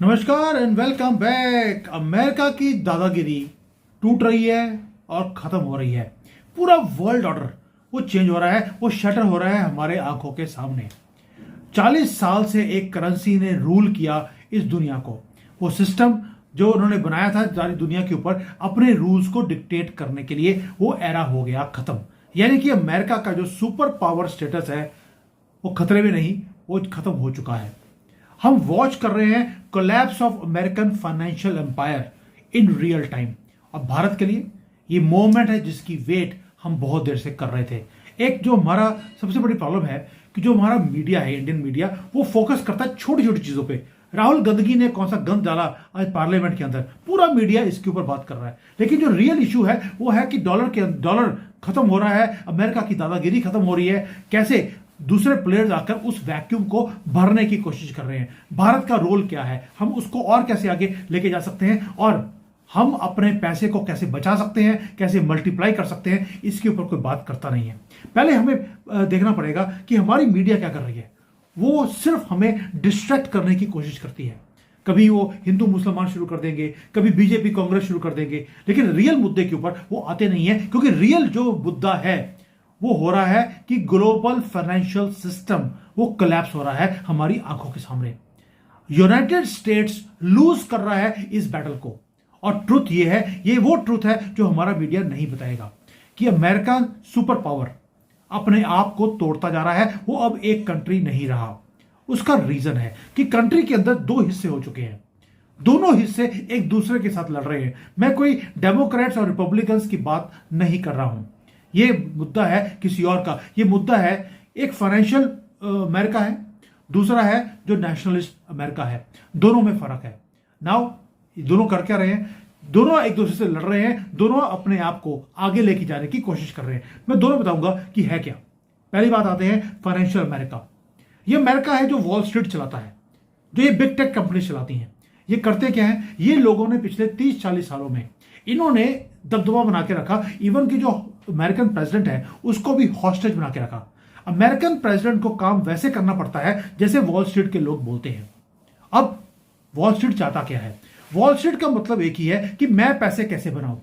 नमस्कार and welcome back. America की दादागिरी टूट रही है और खत्म हो रही है। पूरा वर्ल्ड ऑर्डर वो चेंज हो रहा है, वो शटर हो रहा है हमारे आंखों के सामने। 40 साल से एक करेंसी ने रूल किया इस दुनिया को। वो सिस्टम जो उन्होंने बनाया था सारी दुनिया के ऊपर अपने रूल्स को डिक्टेट करने के लिए, वो एरा हो गया खत्म। यानी कि अमेरिका का जो सुपर पावर स्टेटस है वो खतरे में नहीं, वो खत्म हो चुका है। हम वॉच कर रहे हैं collapse of American financial empire in real time. अब भारत के लिए ये मोमेंट है जिसकी वेट हम बहुत देर से कर रहे थे। एक जो हमारा सबसे बड़ी प्रॉब्लम है कि जो हमारा मीडिया है, इंडियन मीडिया, वो फोकस करता है छोटी छोटी चीजों पे। राहुल गांधी ने कौन सा गंद डाला आज पार्लियामेंट के अंदर, पूरा मीडिया इसके ऊपर बात कर रहा है। लेकिन जो रियल इशू है वो है कि डॉलर खत्म हो रहा है, अमेरिका की दादागिरी खत्म हो रही है। कैसे दूसरे प्लेयर्स आकर उस वैक्यूम को भरने की कोशिश कर रहे हैं। भारत का रोल क्या है, हम उसको और कैसे आगे लेके जा सकते हैं, और हम अपने पैसे को कैसे बचा सकते हैं, कैसे मल्टीप्लाई कर सकते हैं, इसके ऊपर कोई बात करता नहीं है। पहले हमें देखना पड़ेगा कि हमारी मीडिया क्या कर रही है। वो सिर्फ हमें डिस्ट्रैक्ट करने की कोशिश करती है। कभी वो हिंदू मुसलमान शुरू कर देंगे, कभी बीजेपी कांग्रेस शुरू कर देंगे, लेकिन रियल मुद्दे के ऊपर वो आते नहीं है। क्योंकि रियल जो मुद्दा है वो हो रहा है कि ग्लोबल फाइनेंशियल सिस्टम वो कोलैप्स हो रहा है हमारी आंखों के सामने। यूनाइटेड स्टेट्स लूज कर रहा है इस बैटल को। और ट्रुथ ये है, ये वो ट्रुथ है जो हमारा मीडिया नहीं बताएगा, कि अमेरिका सुपर पावर अपने आप को तोड़ता जा रहा है। वो अब एक कंट्री नहीं रहा। उसका रीजन है कि कंट्री के अंदर दो हिस्से हो चुके हैं। दोनों हिस्से एक दूसरे के साथ लड़ रहे हैं। मैं कोई डेमोक्रेट्स और रिपब्लिकन्स की बात नहीं कर रहा हूं। ये मुद्दा है किसी और का। ये मुद्दा है एक फाइनेंशियल अमेरिका है, दूसरा है जो नेशनलिस्ट अमेरिका है। दोनों में फर्क है। नाउ दोनों कर क्या रहे हैं? दोनों एक दूसरे से लड़ रहे हैं, दोनों अपने आप को आगे लेके जाने की कोशिश कर रहे हैं। मैं दोनों बताऊंगा कि है क्या। पहली बात आते हैं फाइनेंशियल अमेरिका। ये अमेरिका है जो वॉल स्ट्रीट चलाता है, जो ये बिग टेक कंपनी चलाती हैं। ये करते क्या है, ये लोगों ने पिछले 30-40 सालों में इन्होंने दबदबा बना के रखा। इवन की जो अमेरिकन प्रेसिडेंट है उसको भी हॉस्टेज बना के रखा। अमेरिकन प्रेसिडेंट को काम वैसे करना पड़ता है जैसे वॉल स्ट्रीट के लोग बोलते हैं। अब वॉल स्ट्रीट चाहता क्या है? वॉल स्ट्रीट का मतलब एक ही है कि मैं पैसे कैसे बनाऊं।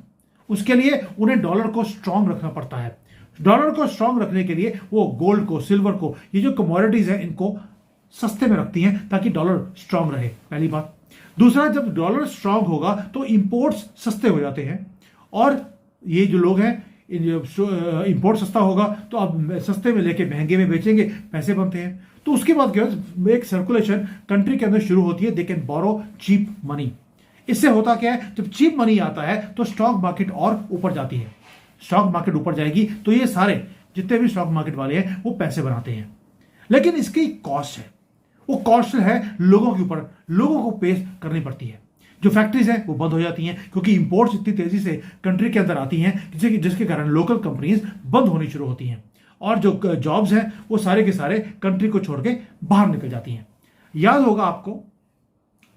उसके लिए उन्हें डॉलर को स्ट्रांग रखना पड़ता है। डॉलर को स्ट्रांग रखने के लिए वो गोल्ड को, सिल्वर को, ये जो कमोडिटीज है इनको सस्ते में रखती हैं ताकि डॉलर स्ट्रांग रहे। पहली बात। दूसरा, जब डॉलर स्ट्रांग होगा तो इंपोर्ट्स सस्ते हो जाते हैं, और ये जो लोग हैं इंपोर्ट सस्ता होगा तो अब सस्ते में लेके महंगे में बेचेंगे, पैसे बनते हैं। तो उसके बाद क्या, एक सर्कुलेशन कंट्री के अंदर शुरू होती है। They can borrow cheap money. इससे होता क्या है, जब चीप मनी आता है तो स्टॉक मार्केट और ऊपर जाती है। स्टॉक मार्केट ऊपर जाएगी तो ये सारे जितने भी स्टॉक मार्केट वाले हैं वो पैसे बनाते हैं। लेकिन इसकी कॉस्ट है, वो कॉस्ट है लोगों के ऊपर, लोगों को पे करनी पड़ती है। जो फैक्ट्रीज हैं वो बंद हो जाती हैं क्योंकि इंपोर्ट्स इतनी तेजी से कंट्री के अंदर आती हैं जिसके कारण लोकल कंपनीज बंद होनी शुरू होती हैं, और जो जॉब्स हैं वो सारे के सारे कंट्री को छोड़ के बाहर निकल जाती हैं। याद होगा आपको,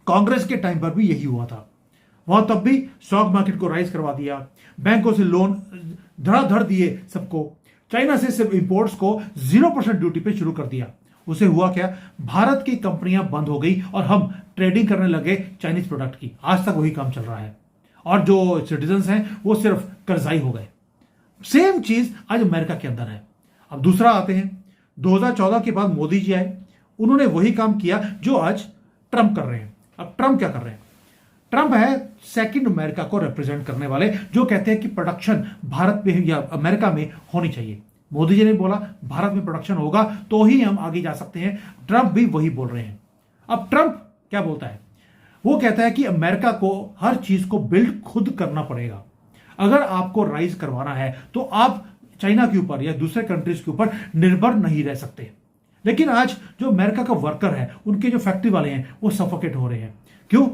कांग्रेस के टाइम पर भी यही हुआ था। वहां तब भी स्टॉक मार्केट को राइज करवा दिया, बैंकों से लोन धड़ाधड़ दिए सबको, चाइना से सिर्फ इंपोर्ट्स को 0% ड्यूटी पे शुरू कर दिया। उसे हुआ क्या, भारत की कंपनियां बंद हो गई और हम ट्रेडिंग करने लगे चाइनीज प्रोडक्ट की। आज तक वही काम चल रहा है, और जो सिटीजन्स हैं वो सिर्फ कर्जाई हो गए। सेम चीज आज अमेरिका के अंदर है। अब दूसरा आते हैं, 2014 के बाद मोदी जी आए, उन्होंने वही काम किया जो आज ट्रंप कर रहे हैं। अब ट्रंप क्या कर रहे हैं? ट्रंप है सेकंड अमेरिका को रिप्रेजेंट करने वाले, जो कहते हैं कि प्रोडक्शन भारत में या अमेरिका में होनी चाहिए। मोदी जी ने बोला भारत में प्रोडक्शन होगा तो ही हम आगे जा सकते हैं। ट्रंप भी वही बोल रहे हैं। अब ट्रंप क्या बोलता है? वो कहता है कि अमेरिका को हर चीज को बिल्ड खुद करना पड़ेगा। अगर आपको राइज करवाना है तो आप चाइना के ऊपर या दूसरे कंट्रीज के ऊपर निर्भर नहीं रह सकते। लेकिन आज जो अमेरिका का वर्कर है, उनके जो फैक्ट्री वाले हैं वो सफोकेट हो रहे हैं। क्यों?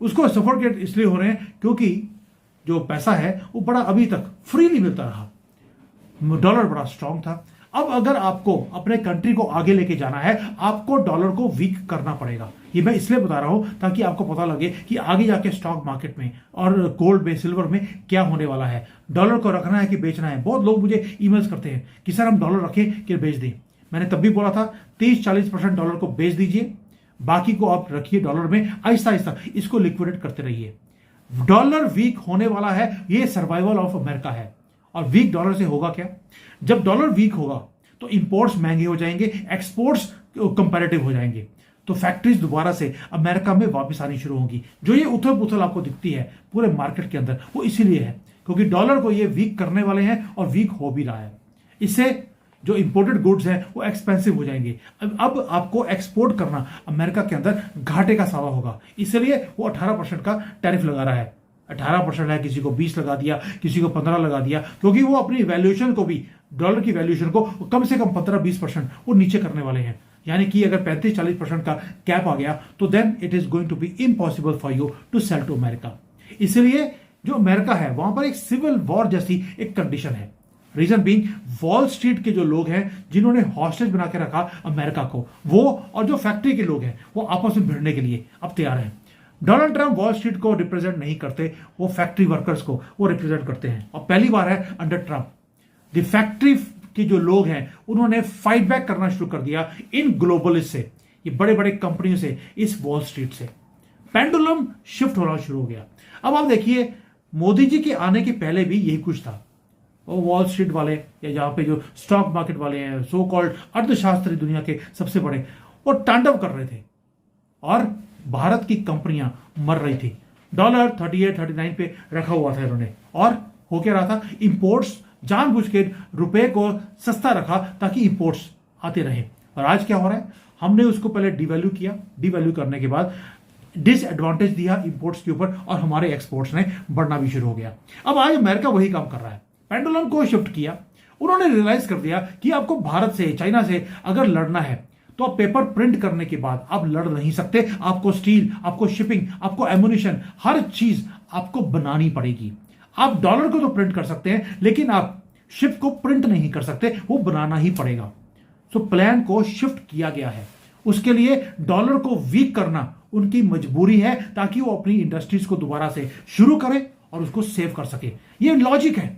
उसको सफोकेट इसलिए हो रहे हैं क्योंकि जो पैसा है वो बड़ा अभी तक फ्रीली मिलता रहा, डॉलर बड़ा स्ट्रांग था। अब अगर आपको अपने कंट्री को आगे लेके जाना है, आपको डॉलर को वीक करना पड़ेगा। ये मैं इसलिए बता रहा हूं ताकि आपको पता लगे कि आगे जाके स्टॉक मार्केट में और गोल्ड में, सिल्वर में क्या होने वाला है। डॉलर को रखना है कि बेचना है। बहुत लोग मुझे ईमेल्स करते हैं कि सर हम डॉलर रखें कि बेच दें। मैंने तब भी बोला था 30-40% डॉलर को बेच दीजिए, बाकी को आप रखिए डॉलर में, आहिस्ता आहिस्ता इसको लिक्विडेट करते रहिए। डॉलर वीक होने वाला है, ये सर्वाइवल ऑफ अमेरिका है। और वीक डॉलर से होगा क्या? जब डॉलर वीक होगा तो इंपोर्ट्स महंगे हो जाएंगे, एक्सपोर्ट्स कंपैरेटिव हो जाएंगे, तो फैक्ट्रीज दोबारा से अमेरिका में वापस आनी शुरू होंगी। जो ये उथल पुथल आपको दिखती है पूरे मार्केट के अंदर, वो इसीलिए है क्योंकि डॉलर को ये वीक करने वाले हैं और वीक हो भी रहा है। इससे जो इंपोर्टेड गुड्स हैं वो एक्सपेंसिव हो जाएंगे। अब आपको एक्सपोर्ट करना अमेरिका के अंदर घाटे का सौदा होगा, इसलिए वो 18% का टैरिफ लगा रहा है। 18% है, किसी को 20 लगा दिया, किसी को 15 लगा दिया, क्योंकि वो अपनी वैल्यूएशन को भी, डॉलर की वैल्यूएशन को कम से कम 15-20% वो नीचे करने वाले हैं। यानी कि अगर 35-40% का कैप आ गया तो then it is going to be impossible for you to sell to America. इसलिए जो अमेरिका है वहां पर एक सिविल वॉर जैसी एक कंडीशन है। रीजन बीइंग, वॉल स्ट्रीट के जो लोग हैं जिन्होंने हॉस्टेज बना के रखा अमेरिका को, वो और जो फैक्ट्री के लोग हैं वो आपस में भिड़ने के लिए अब तैयार हैं। डोनाल्ड ट्रंप वॉल स्ट्रीट को रिप्रेजेंट नहीं करते, वो फैक्ट्री वर्कर्स को वो रिप्रेजेंट करते हैं। और पहली बार है अंडर ट्रंप द फैक्ट्री के जो लोग हैं उन्होंने फाइट बैक करना शुरू कर दिया इन ग्लोबलिस्ट से, ये बड़े बड़े कंपनियों से, इस वॉल स्ट्रीट से। पेंडुलम शिफ्ट होना शुरू हो गया। अब आप देखिए, मोदी जी के आने के पहले भी यही कुछ था। वो वॉल स्ट्रीट वाले या जहां पे जो स्टॉक मार्केट वाले हैं, सो कॉल्ड अर्थशास्त्री दुनिया के सबसे बड़े, वो तांडव कर रहे थे और भारत की कंपनियां मर रही थी। डॉलर 38-39 पे रखा हुआ था इन्होंने, और हो क्या रहा था, इंपोर्ट्स जानबूझ के रुपए को सस्ता रखा ताकि इंपोर्ट्स आते रहे। और आज क्या हो रहा है, हमने उसको पहले डिवैल्यू किया, डिवैल्यू करने के बाद डिसएडवांटेज दिया इंपोर्ट्स के ऊपर और हमारे एक्सपोर्ट्स ने बढ़ना भी शुरू हो गया। अब आज अमेरिका वही काम कर रहा है, पेंडुलम को शिफ्ट किया। उन्होंने रियलाइज कर दिया कि आपको भारत से, चाइना से अगर लड़ना है तो आप पेपर प्रिंट करने के बाद आप लड़ नहीं सकते। आपको स्टील, आपको शिपिंग, आपको एमुनिशन, हर चीज आपको बनानी पड़ेगी। आप डॉलर को तो प्रिंट कर सकते हैं लेकिन आप शिप को प्रिंट नहीं कर सकते, वो बनाना ही पड़ेगा। सो प्लान को शिफ्ट किया गया है। उसके लिए डॉलर को वीक करना उनकी मजबूरी है ताकि वो अपनी इंडस्ट्रीज को दोबारा से शुरू करें और उसको सेव कर सके। ये लॉजिक है,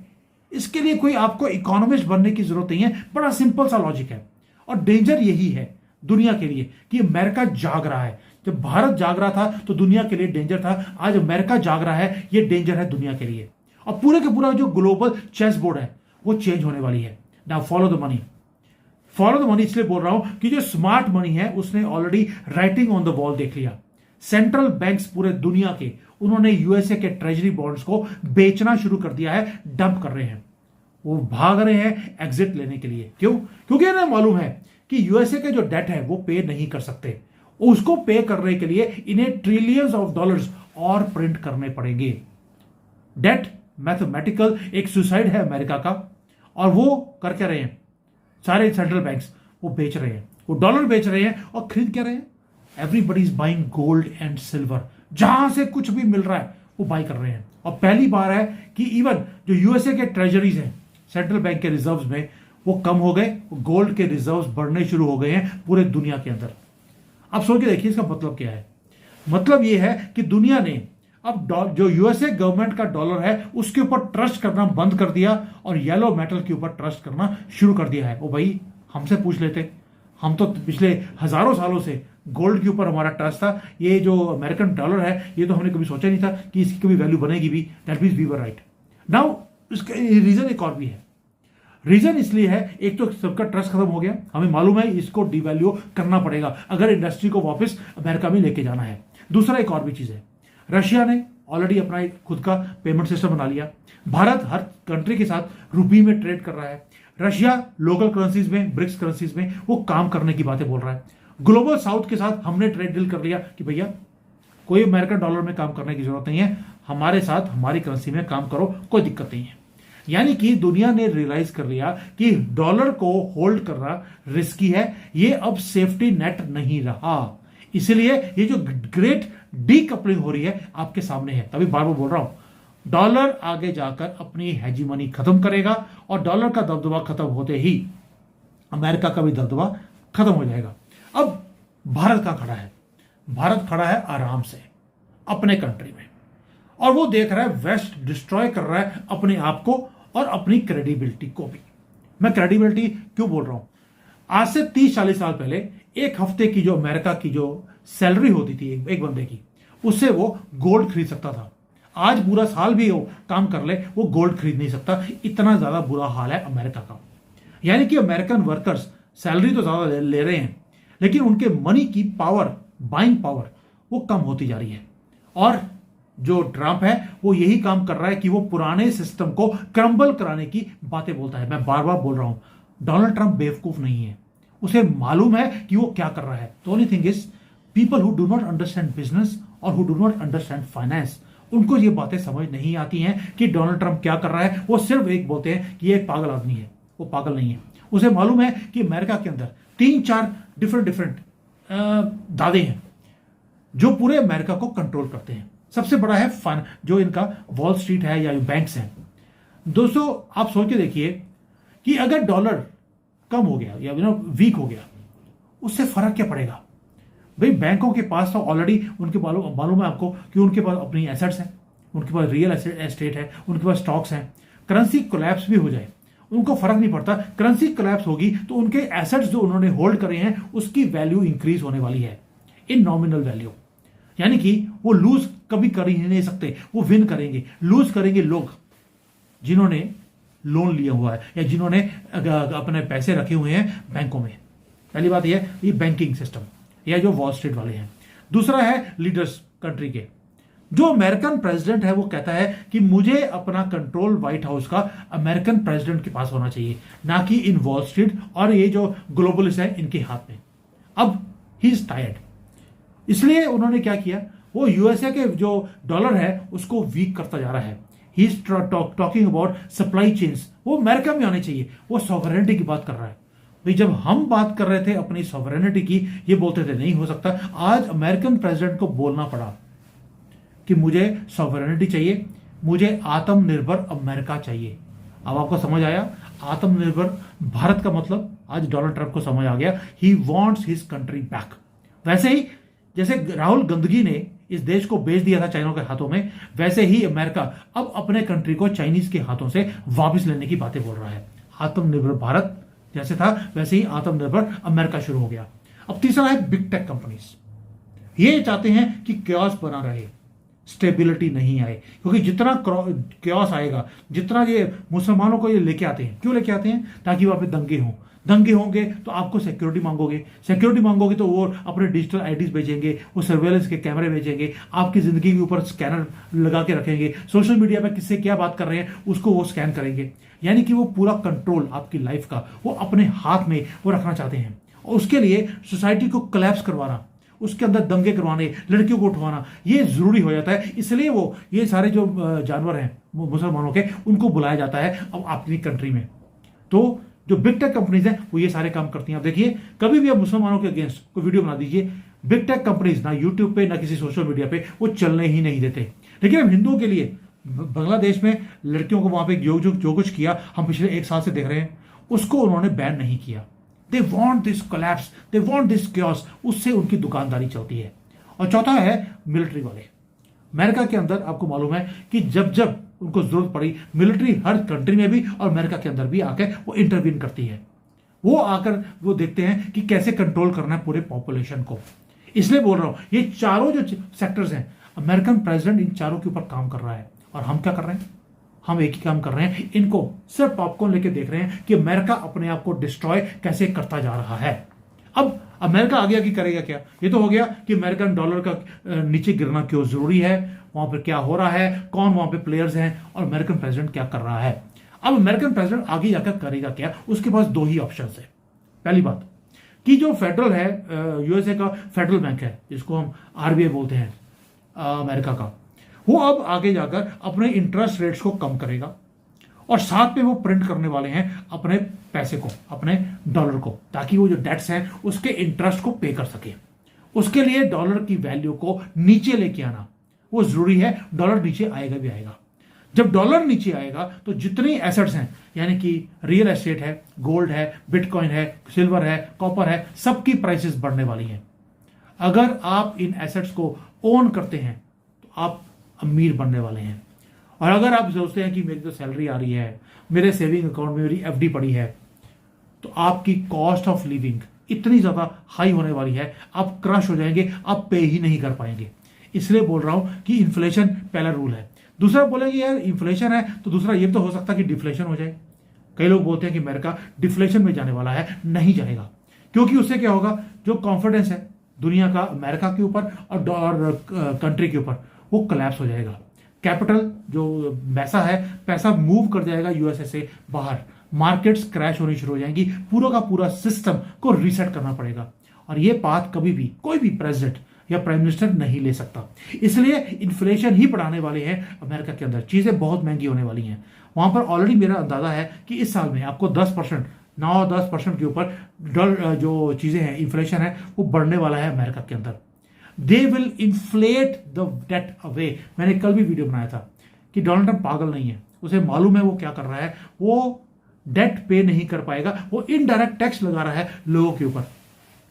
इसके लिए कोई आपको इकोनॉमिस्ट बनने की जरूरत नहीं है, बड़ा सिंपल सा लॉजिक है। और डेंजर यही है दुनिया के लिए कि अमेरिका जाग रहा है। जब भारत जाग रहा था तो दुनिया के लिए डेंजर था, आज अमेरिका जाग रहा है, ये डेंजर है दुनिया के लिए। और पूरे का पूरा जो ग्लोबल चेस बोर्ड है वो चेंज होने वाली है। Now follow the money. Follow the money इसलिए बोल रहा हूं कि जो स्मार्ट मनी है उसने already writing on the wall देख लिया। सेंट्रल बैंक्स पूरे दुनिया के, उन्होंने यूएसए के ट्रेजरी बॉन्ड्स को बेचना शुरू कर दिया है, डंप कर रहे हैं। वो भाग रहे हैं एग्जिट लेने के लिए। क्यों? क्योंकि इन्हें मालूम है कि यूएसए के जो डेट है वो पे नहीं कर सकते। उसको पे करने के लिए इन्हें ट्रिलियंस ऑफ डॉलर्स और प्रिंट करने पड़ेंगे। डेट मैथमेटिकल एक सुसाइड है अमेरिका का, और वो कर क्या रहे हैं, सारे सेंट्रल बैंक्स वो बेच रहे हैं, वो डॉलर बेच रहे हैं और खरीद क्या रहे हैं, everybody is buying gold and silver. जहां से कुछ भी मिल रहा है वो बाई कर रहे हैं। और पहली बार है कि इवन जो यूएसए के ट्रेजरीज हैं, सेंट्रल बैंक के रिजर्व्स में, वो कम हो गए, गोल्ड के रिजर्व्स बढ़ने शुरू हो गए हैं पूरे दुनिया के अंदर। अब सोच के देखिए इसका मतलब क्या है। मतलब ये है कि दुनिया ने अब जो यूएसए गवर्नमेंट का डॉलर है उसके ऊपर ट्रस्ट करना बंद कर दिया और येलो मेटल के ऊपर ट्रस्ट करना शुरू कर दिया है। ओ भाई, हमसे पूछ लेते, हम तो पिछले हजारों सालों से गोल्ड के ऊपर हमारा ट्रस्ट था। ये जो अमेरिकन डॉलर है ये तो हमने कभी सोचा नहीं था कि इसकी कभी वैल्यू बनेगी भी। That means we were right. Now इसका रीजन एक और भी है। रीजन इसलिए है, एक तो सबका ट्रस्ट खत्म हो गया, हमें मालूम है इसको डिवैल्यू करना पड़ेगा अगर इंडस्ट्री को वापस अमेरिका में लेके जाना है। दूसरा एक और भी चीज है, रशिया ने ऑलरेडी अपना एक खुद का पेमेंट सिस्टम बना लिया। भारत हर कंट्री के साथ रुपये में ट्रेड कर रहा है। रशिया लोकल करेंसीज में, ब्रिक्स करेंसीज में वो काम करने की बातें बोल रहा है। ग्लोबल साउथ के साथ हमने ट्रेड डील कर लिया कि भैया कोई अमेरिकन डॉलर में काम करने की जरूरत नहीं है, हमारे साथ हमारी करेंसी में काम करो, कोई दिक्कत नहीं है। यानी कि दुनिया ने रियलाइज कर लिया कि डॉलर को होल्ड करना रिस्की है, ये अब सेफ्टी नेट नहीं रहा। इसलिए ये जो ग्रेट डीकपलिंग हो रही है आपके सामने है। तभी बार बार बोल रहा हूं, डॉलर आगे जाकर अपनी हेजीमनी खत्म करेगा और डॉलर का दबदबा खत्म होते ही अमेरिका का भी दबदबा खत्म हो जाएगा। अब भारत का खड़ा है, भारत खड़ा है आराम से अपने कंट्री में, और वो देख रहा है वेस्ट डिस्ट्रॉय कर रहा है अपने आप को और अपनी क्रेडिबिलिटी को भी। मैं क्रेडिबिलिटी क्यों बोल रहा हूं, आज से 30-40 साल पहले एक हफ्ते की जो अमेरिका की जो सैलरी होती थी एक बंदे की, उससे वो गोल्ड खरीद सकता था। आज पूरा साल भी वो काम कर ले, वो गोल्ड खरीद नहीं सकता। इतना ज्यादा बुरा हाल है अमेरिका का। यानी कि अमेरिकन वर्कर्स सैलरी तो ज्यादा ले रहे हैं, लेकिन उनके मनी की पावर, बाइंग पावर, वो कम होती जा रही है। और जो ट्रंप है वो यही काम कर रहा है कि वो पुराने सिस्टम को क्रम्बल कराने की बातें बोलता है। मैं बार बार बोल रहा हूं, डोनाल्ड ट्रंप बेवकूफ नहीं है, उसे मालूम है कि वो क्या कर रहा है। The only thing is people who do not understand business और who do not understand finance, उनको ये बातें समझ नहीं आती हैं कि डोनाल्ड ट्रंप क्या कर रहा है। वो सिर्फ एक बोलते हैं कि ये एक पागल आदमी है। वो पागल नहीं है। उसे मालूम है कि अमेरिका के अंदर 3-4 डिफरेंट दादे हैं जो पूरे अमेरिका को कंट्रोल करते हैं। सबसे बड़ा है फन, जो इनका वॉल स्ट्रीट है या बैंक्स हैं। दोस्तों, आप सोच के देखिए कि अगर डॉलर कम हो गया या वीक हो गया, उससे फर्क क्या पड़ेगा? भाई बैंकों के पास तो ऑलरेडी उनके मालूम है आपको कि उनके पास अपनी एसेट्स हैं, उनके पास रियल एस्टेट है, उनके पास स्टॉक्स हैं। करेंसी कोलैप्स भी हो जाए उनको फर्क नहीं पड़ता। करेंसी कोलैप्स होगी तो उनके एसेट्स जो उन्होंने होल्ड करे हैं उसकी वैल्यू इंक्रीज होने वाली है इन नॉमिनल वैल्यू। यानी कि वो लूज कभी कर ही नहीं सकते, वो विन करेंगे। लूज करेंगे लोग जिन्होंने लोन लिया हुआ है या जिन्होंने अपने पैसे रखे हुए हैं बैंकों में। पहली बात यह, ये बैंकिंग सिस्टम या जो वॉल स्ट्रीट वाले हैं। दूसरा है लीडर्स कंट्री के। जो अमेरिकन प्रेसिडेंट है वो कहता है कि मुझे अपना कंट्रोल व्हाइट हाउस का अमेरिकन प्रेसिडेंट के पास होना चाहिए, ना कि इन वॉल स्ट्रीट और ये जो ग्लोबलिस्ट है इनके हाथ में। अब ही इज टायर्ड, इसलिए उन्होंने क्या किया, वो यूएसए के जो डॉलर है उसको वीक करता जा रहा है। He is talking about supply chains, वो अमेरिका में आने चाहिए। वो सॉवरेनिटी की बात कर रहा है। भाई जब हम बात कर रहे थे अपनी सॉवरेनिटी की, ये बोलते थे नहीं हो सकता। आज अमेरिकन प्रेसिडेंट को बोलना पड़ा कि मुझे सॉवरेनिटी चाहिए, मुझे आत्मनिर्भर अमेरिका चाहिए। अब आपको समझ आया आत्मनिर्भर भारत का मतलब? आज डोनाल्ड ट्रंप को समझ आ गया। He wants his country back. वैसे ही जैसे राहुल गांधी ने इस देश को बेच दिया था चाइना के हाथों में, वैसे ही अमेरिका अब अपने कंट्री को चाइनीज के हाथों से वापस लेने की बातें बोल रहा है। आत्मनिर्भर भारत जैसे था वैसे ही आत्मनिर्भर अमेरिका शुरू हो गया। अब तीसरा है बिग टेक कंपनीज। ये चाहते हैं कि क्योस बना रहे, स्टेबिलिटी नहीं आए, क्योंकि जितना क्योस आएगा, जितना ये मुसलमानों को ये लेके आते हैं, क्यों लेके आते हैं? ताकि वहां पे दंगे हों। दंगे होंगे तो आपको सिक्योरिटी मांगोगे, सिक्योरिटी मांगोगे तो वो अपने डिजिटल आईडीज बेचेंगे, वो सर्वेलेंस के कैमरे बेचेंगे, आपकी जिंदगी के ऊपर स्कैनर लगा के रखेंगे, सोशल मीडिया पर किससे क्या बात कर रहे हैं उसको वो स्कैन करेंगे। यानी कि वो पूरा कंट्रोल आपकी लाइफ का वो अपने हाथ में वो रखना चाहते हैं। और उसके लिए सोसाइटी को कोलैप्स करवाना, उसके अंदर दंगे करवाने, लड़कियों को उठवाना, ये जरूरी हो जाता है। इसलिए वो ये सारे जो जानवर हैं मुसलमानों के, उनको बुलाया जाता है अब अपनी कंट्री में। तो जो बिग टेक कंपनीज हैं वो ये सारे काम करती हैं। आप देखिए, कभी भी आप मुसलमानों के अगेंस्ट कोई वीडियो बना दीजिए, बिग टेक कंपनीज ना यूट्यूब पे ना किसी सोशल मीडिया पे वो चलने ही नहीं देते। लेकिन अब हिंदुओं के लिए बांग्लादेश में लड़कियों को वहां पे जो कुछ किया, हम पिछले 1 साल से देख रहे हैं, उसको उन्होंने बैन नहीं किया। They want this collapse, they want this chaos, उससे उनकी दुकानदारी चलती है। और चौथा है मिलिट्री वाले। अमेरिका के अंदर आपको मालूम है कि जब जब उनको जरूरत पड़ी, मिलिट्री हर कंट्री में भी और अमेरिका के अंदर भी आकर वो इंटरवीन करती है। वो आकर वो देखते हैं कि कैसे कंट्रोल करना है पूरे पॉपुलेशन को। इसलिए बोल रहा हूं, ये चारों जो सेक्टर्स हैं, अमेरिकन प्रेसिडेंट इन चारों के ऊपर काम कर रहा है। और हम क्या कर रहे हैं? हम एक ही काम कर रहे हैं, इनको सिर्फ पॉपकॉर्न लेके देख रहे हैं कि अमेरिका अपने आप को डिस्ट्रॉय कैसे करता जा रहा है। अब अमेरिका आगे आगे करेगा क्या? ये तो हो गया कि अमेरिकन डॉलर का नीचे गिरना क्यों जरूरी है, वहां पर क्या हो रहा है, कौन वहां पे प्लेयर्स हैं और अमेरिकन प्रेसिडेंट क्या कर रहा है। अब अमेरिकन प्रेसिडेंट आगे जाकर करेगा क्या? उसके पास 2 ही ऑप्शन है। पहली बात कि जो फेडरल है, यूएसए का फेडरल बैंक है जिसको हम आरबीआई बोलते हैं अमेरिका का, वो अब आगे जाकर अपने इंटरेस्ट रेट्स को कम करेगा और साथ में वो प्रिंट करने वाले हैं अपने पैसे को, अपने डॉलर को, ताकि वो जो डेट्स हैं उसके इंटरेस्ट को पे कर सके। उसके लिए डॉलर की वैल्यू को नीचे लेके आना वो जरूरी है। डॉलर नीचे आएगा भी आएगा। जब डॉलर नीचे आएगा तो जितनी एसेट्स हैं, यानी कि रियल एस्टेट है, गोल्ड है, बिटकॉइन है, सिल्वर है, कॉपर है, सबकी प्राइसेस बढ़ने वाली हैं। अगर आप इन एसेट्स को ओन करते हैं तो आप अमीर बनने वाले हैं। और अगर आप सोचते हैं कि मेरी तो सैलरी आ रही है, मेरे सेविंग अकाउंट में मेरी एफडी पड़ी है, तो आपकी कॉस्ट ऑफ लिविंग इतनी ज्यादा हाई होने वाली है, आप क्रश हो जाएंगे, आप पे ही नहीं कर पाएंगे। इसलिए बोल रहा हूं कि इन्फ्लेशन पहला रूल है। दूसरा बोलेंगे यार इन्फ्लेशन है तो दूसरा ये तो हो सकता है कि डिफ्लेशन हो जाए। कई लोग बोलते हैं कि अमेरिका डिफ्लेशन में जाने वाला है, नहीं जाएगा, क्योंकि उससे क्या होगा, जो कॉन्फिडेंस है दुनिया का अमेरिका के ऊपर और कंट्री के ऊपर, वो कोलैप्स हो जाएगा। कैपिटल जो पैसा मूव कर जाएगा यूएसए से बाहर, मार्केट्स क्रैश होनी शुरू हो जाएंगी, पूरा का पूरा सिस्टम को रीसेट करना पड़ेगा। और ये बात कभी भी कोई भी प्रेसिडेंट या प्राइम मिनिस्टर नहीं ले सकता। इसलिए इन्फ्लेशन ही बढ़ाने वाले हैं अमेरिका के अंदर, चीजें बहुत महंगी होने वाली हैं वहां पर। ऑलरेडी मेरा अंदाजा है कि इस साल में आपको 10%, 9-10% के ऊपर जो चीजें हैं, इन्फ्लेशन है, वो बढ़ने वाला है अमेरिका के अंदर। They will inflate the debt away. मैंने कल भी वीडियो बनाया था कि डोनाल्ड ट्रंप पागल नहीं है, उसे मालूम है वो क्या कर रहा है, वो डेट पे नहीं कर पाएगा, वो इनडायरेक्ट टैक्स लगा रहा है लोगों के ऊपर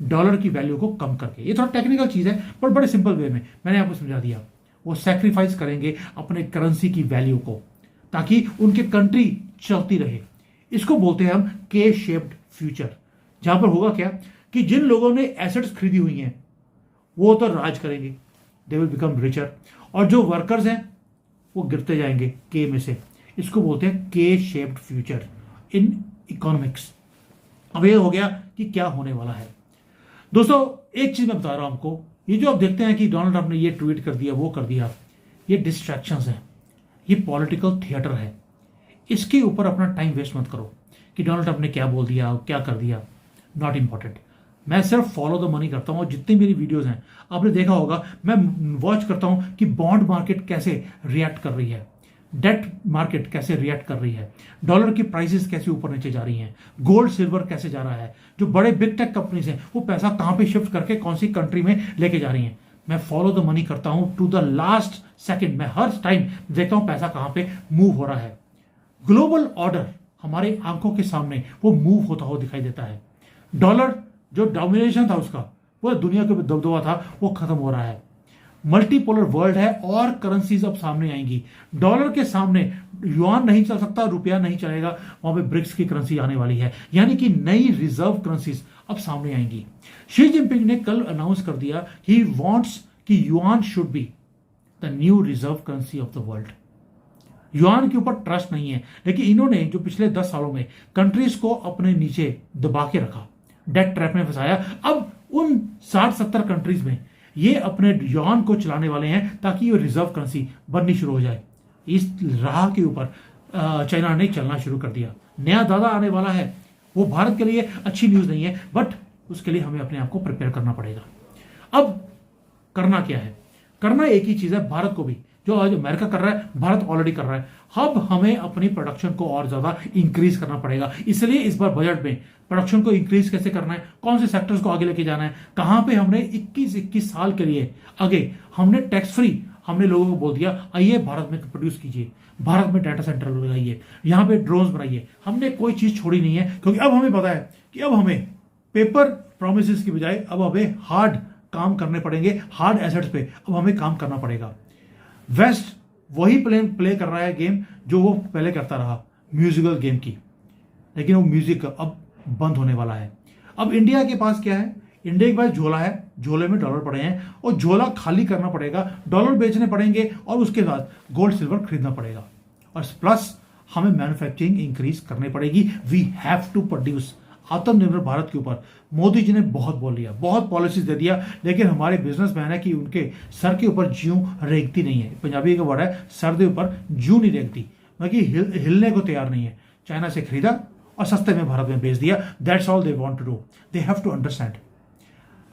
डॉलर की वैल्यू को कम करके। ये थोड़ा टेक्निकल चीज है पर बड़े सिंपल वे में मैंने आपको समझा दिया। वो सैक्रिफाइस करेंगे अपने करेंसी की वैल्यू को ताकि उनके कंट्री चलती रहे। इसको बोलते हैं हम के शेप्ड फ्यूचर, जहां पर होगा क्या कि जिन लोगों ने एसेट्स खरीदी हुई हैं वो तो राज करेंगे, दे विल बिकम रिचर, और जो वर्कर्स हैं वो गिरते जाएंगे के में से। इसको बोलते हैं के शेप्ड फ्यूचर इन इकोनॉमिक्स। अब ये हो गया कि क्या होने वाला है। दोस्तों एक चीज मैं बता रहा हूं आपको, ये जो आप देखते हैं कि डोनाल्ड ट्रंप ने ये ट्वीट कर दिया, वो कर दिया, ये डिस्ट्रैक्शंस हैं, ये पॉलिटिकल थिएटर है। इसके ऊपर अपना टाइम वेस्ट मत करो कि डोनाल्ड ट्रंप ने क्या बोल दिया, क्या कर दिया, नॉट इंपॉर्टेंट। मैं सिर्फ फॉलो द मनी करता हूं, और जितनी मेरी वीडियोस हैं आपने देखा होगा, मैं वॉच करता हूं कि बॉन्ड मार्केट कैसे रिएक्ट कर रही है, डेट मार्केट कैसे रिएक्ट कर रही है, डॉलर की प्राइसेस कैसे ऊपर नीचे जा रही हैं, गोल्ड सिल्वर कैसे जा रहा है, जो बड़े बिग टेक कंपनीज हैं वो पैसा कहां पे शिफ्ट करके कौन सी कंट्री में लेके जा रही हैं। मैं फॉलो द मनी करता हूं टू द लास्ट सेकंड। मैं हर टाइम देखता हूं पैसा कहां पे मूव हो रहा है। ग्लोबल ऑर्डर हमारे आंखों के सामने वो मूव होता हुआ दिखाई देता है। डॉलर जो डोमिनेशन था उसका, पूरी दुनिया के दबदबा था, वो खत्म हो रहा है। मल्टीपोलर वर्ल्ड है और करेंसीज अब सामने आएंगी। डॉलर के सामने युआन नहीं चल सकता, रुपया नहीं चलेगा, वहां पे ब्रिक्स की करेंसी आने वाली है, यानी कि नई रिजर्व करेंसीज अब सामने आएंगी। शी जिनपिंग ने कल अनाउंस कर दिया ही वांट्स कि yuan should be the new reserve currency of the world. Yuan के ऊपर ट्रस्ट नहीं है, लेकिन इन्होंने जो पिछले 10 सालों में कंट्रीज को अपने नीचे दबा के रखा, डेट ट्रैप में फंसाया, अब उन 60-70 कंट्रीज में ये अपने युआन को चलाने वाले हैं ताकि ये रिजर्व करेंसी बननी शुरू हो जाए। इस राह के ऊपर चाइना ने चलना शुरू कर दिया। नया दादा आने वाला है, वो भारत के लिए अच्छी न्यूज नहीं है, बट उसके लिए हमें अपने आप को प्रिपेयर करना पड़ेगा। अब करना क्या है? करना एक ही चीज है, भारत को भी, जो आज अमेरिका कर रहा है भारत ऑलरेडी कर रहा है। अब हमें अपनी प्रोडक्शन को और ज्यादा इंक्रीज करना पड़ेगा। इसलिए इस बार बजट में प्रोडक्शन को इंक्रीज कैसे करना है, कौन से सेक्टर्स को आगे लेके जाना है, कहां पे हमने 21 साल के लिए आगे हमने टैक्स फ्री, हमने लोगों को बोल दिया आइए भारत में प्रोड्यूस कीजिए, भारत में डाटा सेंटर लगाइए, यहां पे ड्रोन्स बनाइए। हमने कोई चीज छोड़ी नहीं है, क्योंकि अब हमें पता है कि अब हमें पेपर प्रोमिस की बजाय अब हमें हार्ड काम करने पड़ेंगे, हार्ड एसेट्स पे अब हमें काम करना पड़ेगा। वेस्ट वही प्ले कर रहा है गेम जो वो पहले करता रहा, म्यूजिकल गेम की, लेकिन वो म्यूजिक अब बंद होने वाला है। अब इंडिया के पास क्या है? इंडिया के पास झोला है, झोले में डॉलर पड़े हैं और झोला खाली करना पड़ेगा, डॉलर बेचने पड़ेंगे और उसके बाद गोल्ड सिल्वर खरीदना पड़ेगा, और प्लस हमें मैन्युफैक्चरिंग इंक्रीज करनी पड़ेगी। We have to produce. Atmanirbhar Bharat के ऊपर मोदी जी ने बहुत बोल लिया, बहुत पॉलिसीज दे दिया, लेकिन हमारे बिजनेसमैन है कि उनके सर के ऊपर ज्यों रेंगती नहीं है। पंजाबी का वर्ड है, सर के ऊपर ज्यों नहीं रेंगती, मतलब हिलने को तैयार नहीं है। चाइना से खरीदा और सस्ते में भारत में बेच दिया। That's all they want to do. They have to understand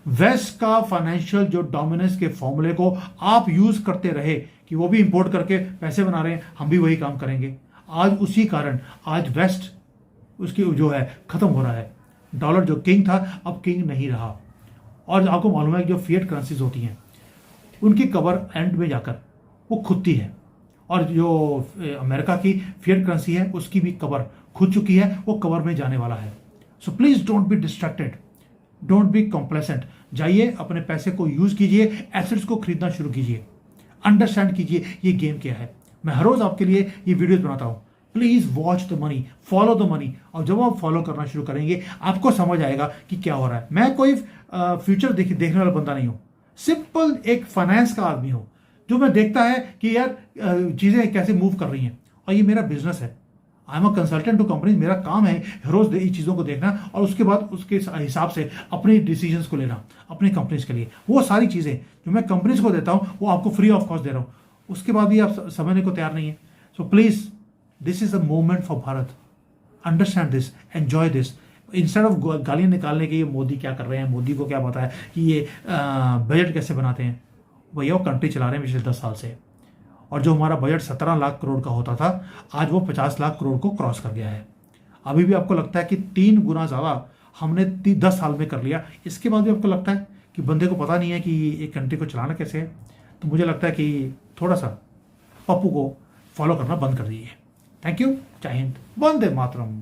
west का फाइनेंशियल जो डोमिनेंस के फॉर्मूले को आप यूज करते रहे कि वो भी इंपोर्ट करके पैसे बना रहे हैं, हम भी वही काम करेंगे। आज उसी कारण आज वेस्ट उसकी जो है खत्म हो रहा है। डॉलर जो किंग था अब किंग नहीं रहा। और आपको मालूम है कि जो फिएट करेंसीज होती हैं उनकी कवर एंड में जाकर वो खुदती है, और जो अमेरिका की फिएट करेंसी है उसकी भी कवर खुद चुकी है, वो कवर में जाने वाला है। So please don't be distracted, don't be complacent. जाइए अपने पैसे को यूज कीजिए, एसेट्स को खरीदना शुरू कीजिए, अंडरस्टैंड कीजिए ये गेम क्या है। मैं हर रोज आपके लिए ये वीडियोस बनाता हूं, please watch the money, follow the money. और जब आप फॉलो करना शुरू करेंगे आपको समझ आएगा कि क्या हो रहा है। मैं कोई फ्यूचर देखने वाला बंदा नहीं हूं, सिंपल एक फाइनेंस का आदमी हूं जो मैं देखता है कि यार चीजें कैसे मूव कर रही हैं, और ये मेरा बिजनेस है। I am a consultant to companies, मेरा काम है रोज ये चीज़ों को देखना और उसके बाद उसके हिसाब से अपने डिसीजंस को लेना अपनी कंपनीज के लिए। वो सारी चीज़ें जो मैं कंपनीज को देता हूँ वो आपको फ्री ऑफ कॉस्ट दे रहा हूँ, उसके बाद भी आप समझने को तैयार नहीं है। So please, this is a movement for Bharat, understand this, enjoy this. Instead of गालियाँ निकालने के ये मोदी क्या कर रहे हैं, मोदी को क्या पता है कि ये बजट कैसे बनाते हैं। भैया वो कंट्री चला रहे हैं पिछले 10 साल से, और जो हमारा बजट 17 लाख करोड़ का होता था आज वो 50 लाख करोड़ को क्रॉस कर गया है। अभी भी आपको लगता है कि 3 गुना ज़्यादा हमने 10 साल में कर लिया, इसके बाद भी आपको लगता है कि बंदे को पता नहीं है कि एक कंट्री को चलाना कैसे है। तो मुझे लगता है कि थोड़ा सा पप्पू को फॉलो करना बंद कर दीजिए। थैंक यू, जय हिंद, वंदे मातरम।